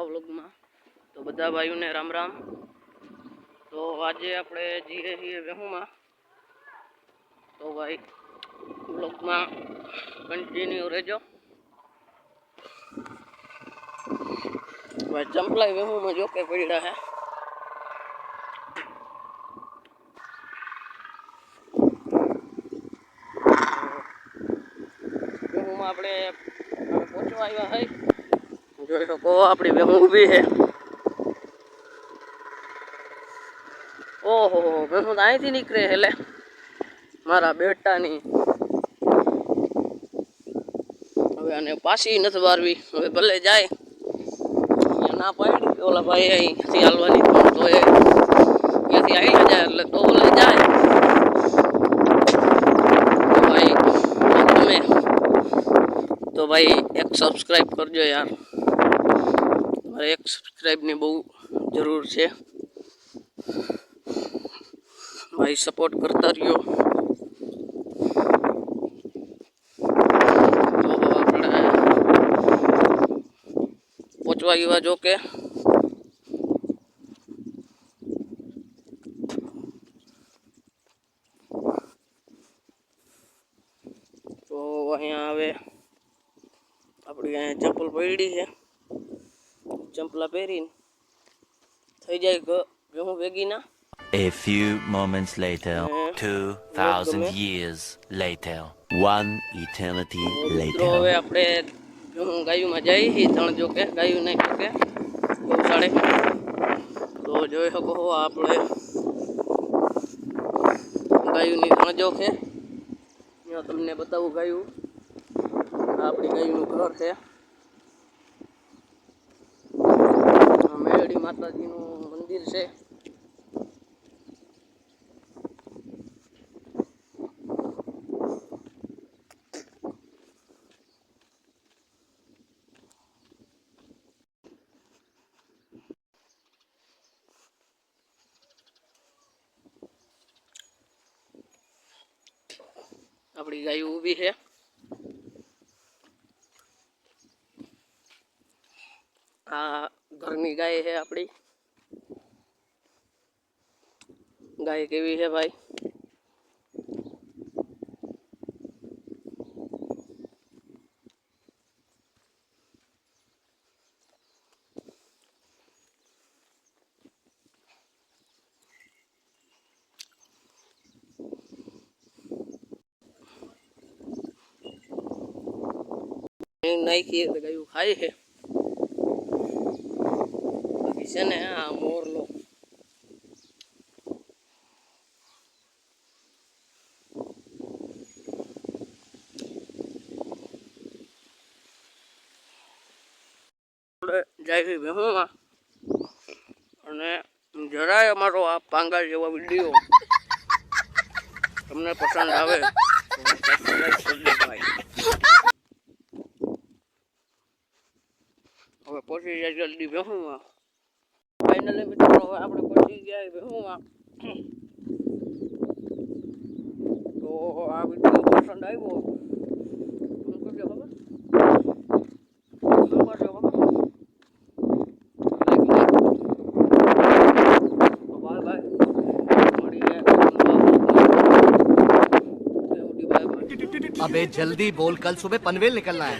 વ્લોગમાં તો બધા ભાઈઓને રામ રામ। તો આજે આપણે જઈએ છીએ વેહુમાં, તો ભાઈ વ્લોગમાં કન્ટિન્યુ રહેજો। ભાઈ ચંપલાઈ વેહુમાં જો કે પડ્યા હે, વેહુમાં આપણે પહોંચવા આવ્યા હઈ। જોઈ શકો આપણી વેહુ ઊભી છે। ઓહો વેહુ તો અહીંથી નીકળે એટલે મારા બેટાની। હવે આને પાછી નથી વારવી, હવે ભલે જાય। ના પાડી ઓલા ભાઈ અહીંથી હાલવાની, તો એ અહીંયાથી આવી જાય એટલે તો ઓલે જાય। તો ભાઈ તમે તો ભાઈ એક સબસ્ક્રાઈબ કરજો યાર, મારે એક સબસ્ક્રાઈબની બહુ જરૂર છે ભાઈ, સપોર્ટ કરતા રહ્યો। તો આપણે પહોંચવા ગયા જો કે તો અહીંયા હવે આપણી અહીંયા ચંપલ પડી છે, ચંપલા પહેરીને થઈ જાય વેહુ ભેગી ના। A few moments later, 2000 years later, one eternity later. હવે આપણે ગાયુંમાં જઈએ છીએ, ત્રણ જો કે ગાયું નહીં જો કે ગૌશાળે। તો જોઈ શકો આપણે ગાયુંની ત્રણ જો છે, અહીંયા તમને બતાવું ગાયું, આપણી ગાયુંનું ઘર છે। મેરડી માતાજીનું મંદિર છે। આપણી ગાયું ઊભી છે, આ ઘરની ગાય છે આપણી। ગાય કેવી છે ભાઈ, નાખીએ તો ગાયું ખાય છે। બાકી છે ને આ મોરલો જાય વેહુમાં, અને જરાય અમારો આ પાંગા જેવા વિડીયો તમને પસંદ આવે તો સબસ્ક્રાઇબ કરજો ભાઈ। હવે પહોંચી જાય જલ્દી વેહુમાં। ફાઇનલી મિત્રો હવે આપણે પહોંચી ગયા વેહુમાં। તો આ વિડીયો પસંદ આવ્યો શું કરજો ખબર, શું કરજો ખબર, બાય બાય, મળીએ। अबे जल्दी बोल, कल सुबह पनवेल निकलना है।